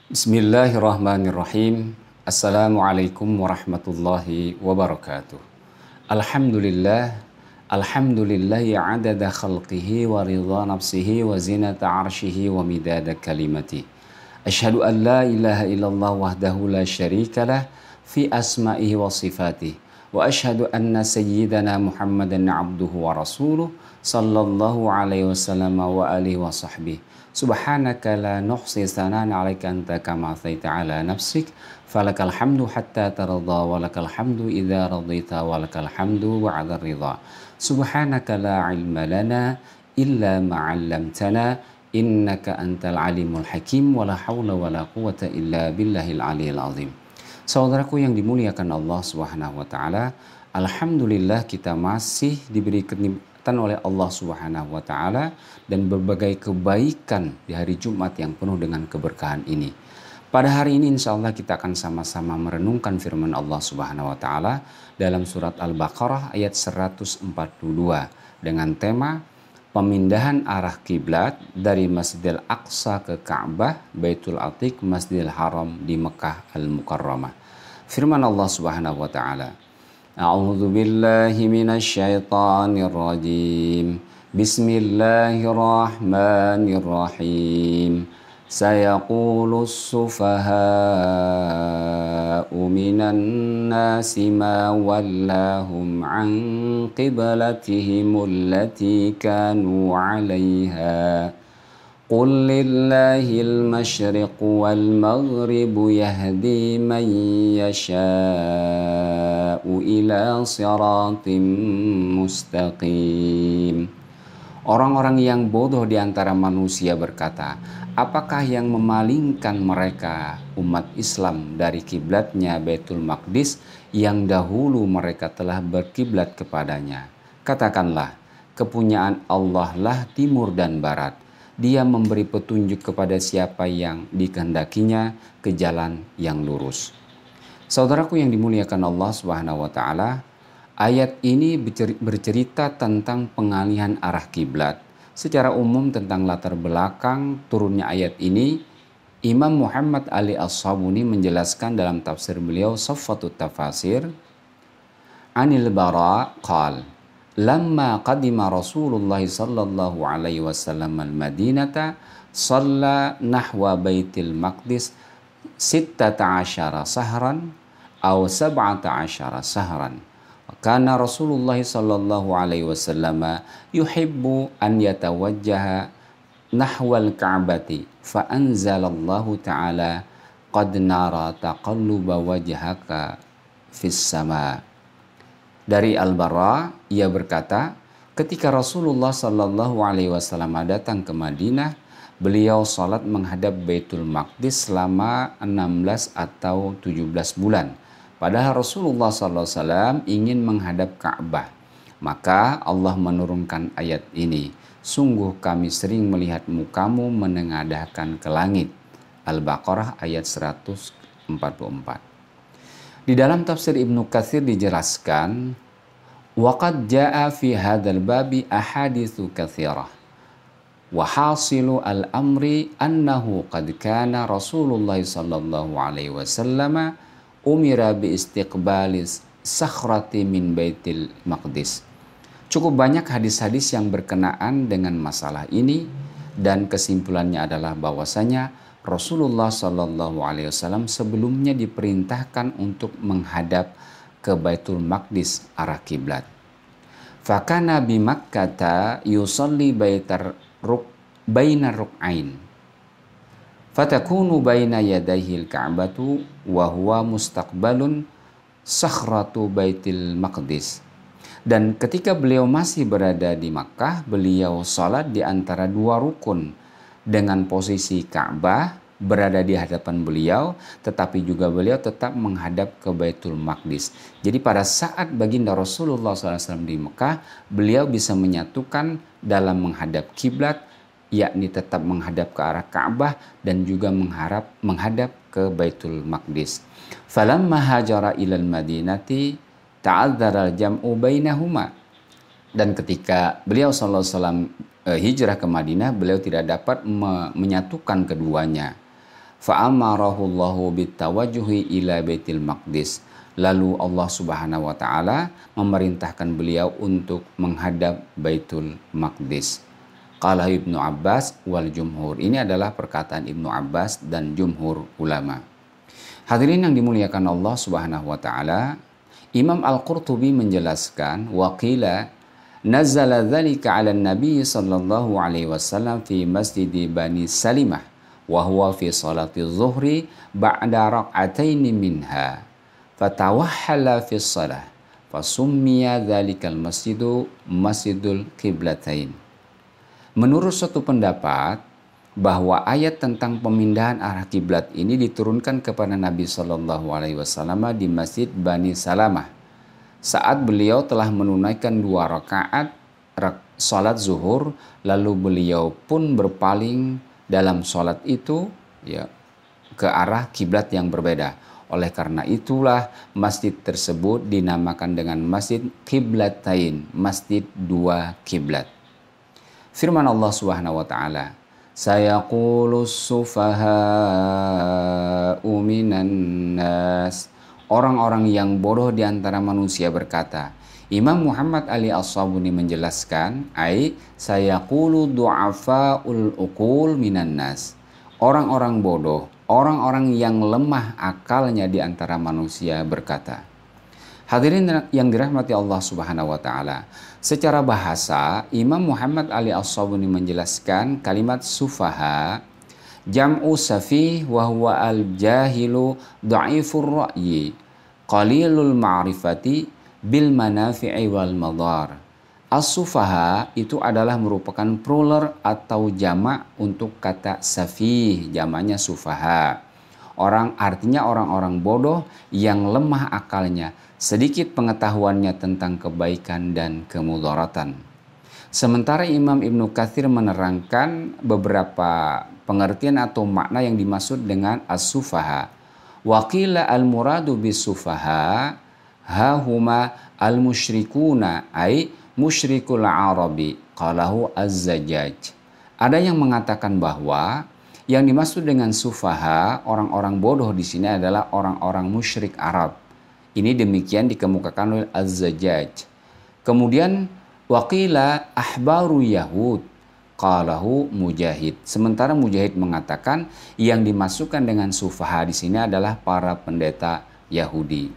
Bismillahirrahmanirrahim. Assalamualaikum warahmatullahi wabarakatuh. Alhamdulillah, alhamdulillahi adada khalqihi wa ridha nafsihi wa zinata arshihi wa midada kalimati. Ashhadu an la ilaha illallah wahdahu la syarikalah fi asma'ihi wa sifatih. Wa ashhadu anna sayyidana Muhammadan abduhu wa rasuluh sallallahu alaihi wasallam wa alihi wa sahbihi. Subhanaka la nuhsi sanan 'alaika anta kama athaita 'ala nafsik falakal hamdu hatta tarda wa lakal hamdu idza radita wa lakal hamdu ba'da ridha. Subhanaka la 'ilma lana illa ma 'allamtana innaka antal alimul hakim wa la haula wa la quwwata illa billahil aliyil azim. Saudaraku yang dimuliakan Allah Subhanahu wa taala, alhamdulillah kita masih diberi kenikmatan oleh Allah Subhanahu wa taala dan berbagai kebaikan di hari Jumat yang penuh dengan keberkahan ini. Pada hari ini insya Allah kita akan sama-sama merenungkan firman Allah Subhanahu wa taala dalam surat Al-Baqarah ayat 142 dengan tema pemindahan arah kiblat dari Masjidil Aqsa ke Ka'bah, Baitul Atiq, Masjidil Haram di Mekah Al-Mukarramah. Firman Allah Subhanahu wa taala, A'udzu billahi minasy syaithanir rajim. Bismillahirrahmanirrahim. Sayaqulus sufaha'u minan nasi ma wallahum an qiblatihimul lati kanu 'alaiha. Qul lillahil masyriq wal maghrib yahdi man yasha'u ila siratim mustaqim. Orang-orang yang bodoh di antara manusia berkata, apakah yang memalingkan mereka umat Islam dari kiblatnya Baitul Maqdis yang dahulu mereka telah berkiblat kepadanya? Katakanlah, kepunyaan Allah lah timur dan barat. Dia memberi petunjuk kepada siapa yang dikehendakinya ke jalan yang lurus. Saudaraku yang dimuliakan Allah Subhanahu wa taala, ayat ini bercerita tentang pengalihan arah kiblat. Secara umum tentang latar belakang turunnya ayat ini, Imam Muhammad Ali As-Sabuni menjelaskan dalam tafsir beliau Safwatut Tafasir, Anil Bara qal Lamma qadima Rasulullah sallallahu alaihi wasallam al-Madinata shalla nahwa Baitil Maqdis 16 sahran aw 17 sahran. Kana Rasulullah sallallahu alaihi wasallam yuhibbu an yatawajjaha nahwal Ka'bati fa anzalallahu ta'ala qad nara taqalluba wajhaka fis sama. Dari Al-Bara, ia berkata, ketika Rasulullah Sallallahu Alaihi Wasallam datang ke Madinah, beliau salat menghadap Baitul Maqdis selama 16 atau 17 bulan. Padahal Rasulullah Sallallahu Alaihi Wasallam ingin menghadap Ka'bah. Maka Allah menurunkan ayat ini. Sungguh kami sering melihat mukamu menengadahkan ke langit. Al-Baqarah ayat 144. Di dalam tafsir Ibnu Katsir dijelaskan, waqad jaa fi hadzal babi ahaditsu katsirah. Wa hasilu al-amri annahu qad kana Rasulullah sallallahu alaihi wasallam umira bi istiqbalis sakhrati min Baitil Maqdis. Cukup banyak hadis-hadis yang berkenaan dengan masalah ini dan kesimpulannya adalah bahwasanya Rasulullah Shallallahu Alaihi Wasallam sebelumnya diperintahkan untuk menghadap ke Baitul Maqdis arah kiblat. Fakana bi Makkata yusalli bainar ruk'ain. Fatakunu baina yadayhi al-Ka'batu wa huwa mustaqbalun sakhratu Baitil Maqdis. Dan ketika beliau masih berada di Makkah, beliau salat di antara dua rukun dengan posisi Ka'bah berada di hadapan beliau, tetapi juga beliau tetap menghadap ke Baitul Maqdis. Jadi pada saat baginda Rasulullah SAW di Mekah, beliau bisa menyatukan dalam menghadap kiblat, yakni tetap menghadap ke arah Ka'bah dan juga menghadap ke Baitul Maqdis. Falamma hajara ilal Madinati ta'adzara al-jam'u bainahuma. Dan ketika beliau SAW hijrah ke Madinah, beliau tidak dapat menyatukan keduanya. Fa'amarahu Allahu bitawajjuhi ila Baitul Maqdis. Lalu Allah Subhanahu wa taala memerintahkan beliau untuk menghadap Baitul Maqdis. Qala Ibnu Abbas wal jumhur. Ini adalah perkataan Ibnu Abbas dan jumhur ulama. Hadirin yang dimuliakan Allah Subhanahu wa taala, Imam Al-Qurtubi menjelaskan waqila nazala dzalika 'ala Nabi sallallahu alaihi wasallam fi Masjid Bani Salimah wa huwa fi salati zuhri ba'da rak'ataini minha fatawahhala fi shalah fasummiya dzalikal masjidu Masjidul Qiblatain. Menurut suatu pendapat bahwa ayat tentang pemindahan arah kiblat ini diturunkan kepada Nabi Shallallahu Alaihi Wasallam di Masjid Bani Salamah saat beliau telah menunaikan 2 rakaat salat zuhur, lalu beliau pun berpaling dalam salat itu ya ke arah kiblat yang berbeda. Oleh karena itulah masjid tersebut dinamakan dengan Masjid Qiblatain, Masjid 2 kiblat. Firman Allah Subhanahu wa taala, sayaqulus sufaha'u minan nas. Orang-orang yang bodoh di antara manusia berkata. Imam Muhammad Ali As-Sabuni menjelaskan, sayaqulu du'afa'ul uqul minan nas. Orang-orang bodoh, orang-orang yang lemah akalnya di antara manusia berkata. Hadirin yang dirahmati Allah Subhanahu wa taala. Secara bahasa, Imam Muhammad Ali As-Sabuni menjelaskan kalimat sufaha jam'u safih wa huwa al-jahilu dha'ifur ra'yi qalilul ma'rifati bil manafi'i wal madar. As-sufaha itu adalah merupakan plural atau jamak untuk kata safih, jamaknya sufaha. Artinya orang-orang bodoh yang lemah akalnya, sedikit pengetahuannya tentang kebaikan dan kemudaratan. Sementara Imam Ibnu Katsir menerangkan beberapa pengertian atau makna yang dimaksud dengan as-sufaha. Waqila al-muradu bis-sufaha hahuma al-musyrikuna ay musyrikul arabi qalahu az-zajjaj. Ada yang mengatakan bahwa yang dimaksud dengan sufaha, orang-orang bodoh di sini adalah orang-orang musyrik Arab. Ini demikian dikemukakan oleh Az-Zajjaj. Kemudian waqila ahbaru Yahud qalahu Mujahid. Sementara Mujahid mengatakan yang dimasukkan dengan sufaha di sini adalah para pendeta Yahudi.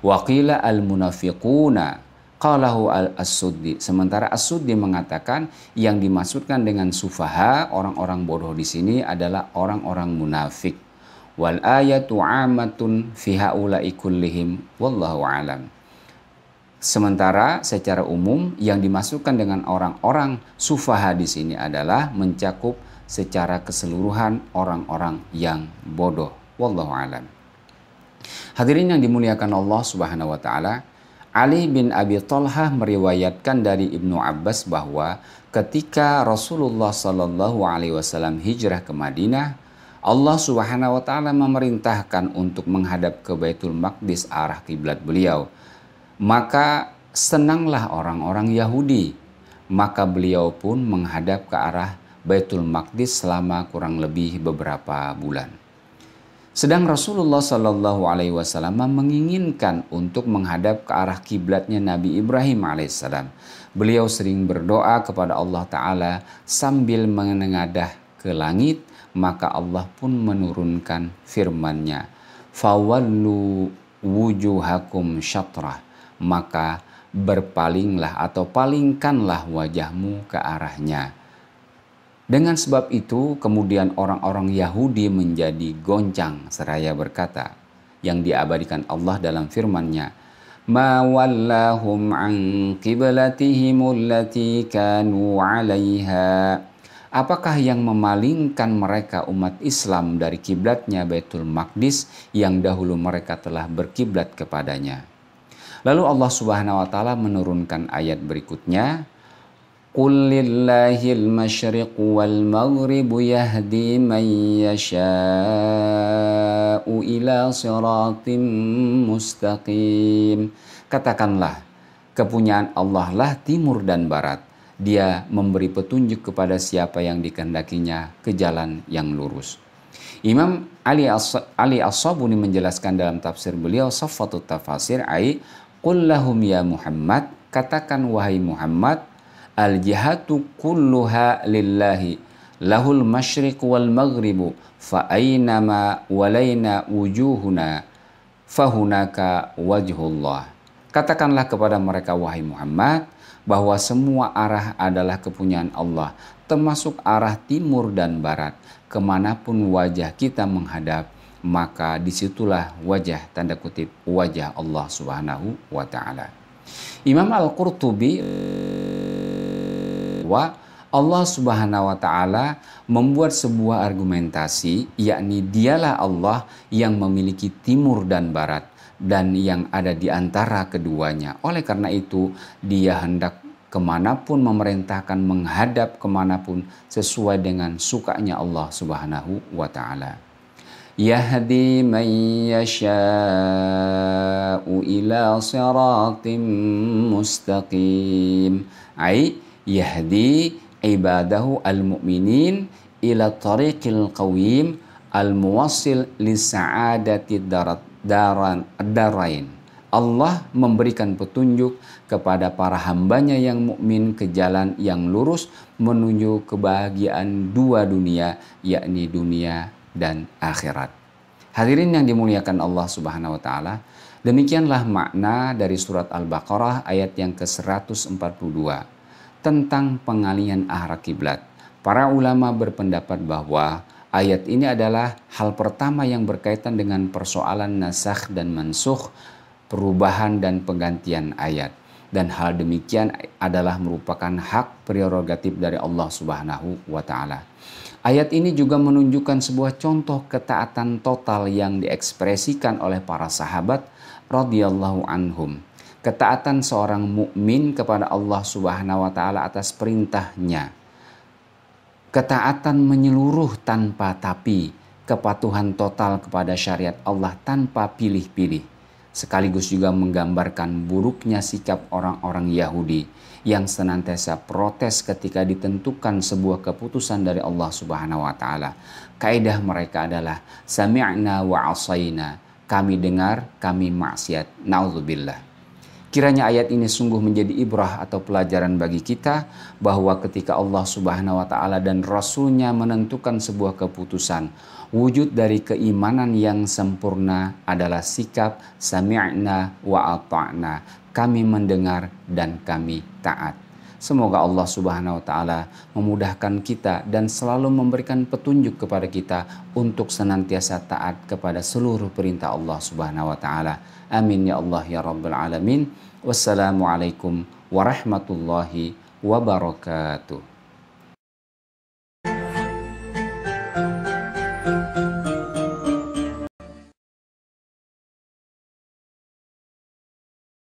Waqila al-munafiquna qalahu al-As-Suddi. Sementara As-Suddi mengatakan yang dimaksudkan dengan sufaha, orang-orang bodoh di sini adalah orang-orang munafik. Wal ayatu 'ammatun fi haula'i kullihim wallahu a'lam. Sementara secara umum yang dimasukkan dengan orang-orang sufaha di sini adalah mencakup secara keseluruhan orang-orang yang bodoh. Wallahu a'lam. Hadirin yang dimuliakan Allah Subhanahu wa taala, Ali bin Abi Thalhah meriwayatkan dari Ibnu Abbas bahwa ketika Rasulullah Shallallahu Alaihi Wasallam hijrah ke Madinah, Allah Subhanahu Wa Taala memerintahkan untuk menghadap ke Baitul Maqdis arah kiblat beliau. Maka senanglah orang-orang Yahudi. Maka beliau pun menghadap ke arah Baitul Maqdis selama kurang lebih beberapa bulan. Sedang Rasulullah Shallallahu Alaihi Wasallam menginginkan untuk menghadap ke arah kiblatnya Nabi Ibrahim alaihissalam. Beliau sering berdoa kepada Allah Ta'ala sambil menengadah ke langit, maka Allah pun menurunkan firman-Nya, fawallu wujuhakum syatrah, maka berpalinglah atau palingkanlah wajahmu ke arahnya. Dengan sebab itu kemudian orang-orang Yahudi menjadi goncang seraya berkata yang diabadikan Allah dalam firman-Nya, ma wallahum an qiblatihim allati kanu 'alaiha. Apakah yang memalingkan mereka umat Islam dari kiblatnya Baitul Maqdis yang dahulu mereka telah berkiblat kepadanya? Lalu Allah Subhanahu wa taala menurunkan ayat berikutnya, qul lillahil masyriqu wal maghribu yahdi man yasha'u ila siratim mustaqim. Katakanlah, kepunyaan Allah lah timur dan barat. Dia memberi petunjuk kepada siapa yang dikehendakinya ke jalan yang lurus. Imam Ali As-Sabuni menjelaskan dalam tafsir beliau Saffatut Tafasir qul lahum ya Muhammad, katakan wahai Muhammad, al jihatu kulluha lillahi lahul masyriq wal maghribu fa aynama walaina wujuhuna fahunaka wajhullah. Katakanlah kepada mereka wahai Muhammad bahwa semua arah adalah kepunyaan Allah, termasuk arah timur dan barat. Kemanapun wajah kita menghadap, maka disitulah wajah, tanda kutip, wajah Allah Subhanahu wa Ta'ala. Imam Al-Qurtubi wa Allah Subhanahu wa Ta'ala membuat sebuah argumentasi, yakni dialah Allah yang memiliki timur dan barat dan yang ada di antara keduanya. Oleh karena itu dia hendak kemanapun memerintahkan, menghadap kemanapun sesuai dengan sukanya Allah Subhanahu wa Ta'ala. Yahdi man yasha'u ila siratim mustaqim. Yahdi ibadahu al-mu'minin ila tariqil qawim al-muwassil li sa'adati darain. Allah memberikan petunjuk kepada para hambanya yang mukmin ke jalan yang lurus menuju kebahagiaan dua dunia, yakni dunia dan akhirat. Hadirin yang dimuliakan Allah Subhanahu wa Ta'ala, demikianlah makna dari surat Al-Baqarah ayat yang ke-142 tentang pengalihan arah kiblat. Para ulama berpendapat bahwa ayat ini adalah hal pertama yang berkaitan dengan persoalan nasakh dan mansukh, perubahan dan penggantian ayat. Dan hal demikian adalah merupakan hak prerogatif dari Allah Subhanahu wa Ta'ala. Ayat ini juga menunjukkan sebuah contoh ketaatan total yang diekspresikan oleh para sahabat radhiyallahu anhum. Ketaatan seorang mukmin kepada Allah Subhanahu wa Ta'ala atas perintahnya. Ketaatan menyeluruh tanpa tapi, kepatuhan total kepada syariat Allah tanpa pilih-pilih. Sekaligus juga menggambarkan buruknya sikap orang-orang Yahudi yang senantiasa protes ketika ditentukan sebuah keputusan dari Allah Subhanahu wa Ta'ala. Kaidah mereka adalah sami'na wa asaina, kami dengar, kami maksiat. Na'udzubillah. Kiranya ayat ini sungguh menjadi ibrah atau pelajaran bagi kita bahwa ketika Allah Subhanahu wa Ta'ala dan Rasul-Nya menentukan sebuah keputusan, wujud dari keimanan yang sempurna adalah sikap sami'na wa ata'na, kami mendengar dan kami taat. Semoga Allah Subhanahu wa Ta'ala memudahkan kita dan selalu memberikan petunjuk kepada kita untuk senantiasa taat kepada seluruh perintah Allah Subhanahu wa Ta'ala. Amin ya Allah ya Rabbal Alamin. Wassalamualaikum warahmatullahi wabarakatuh.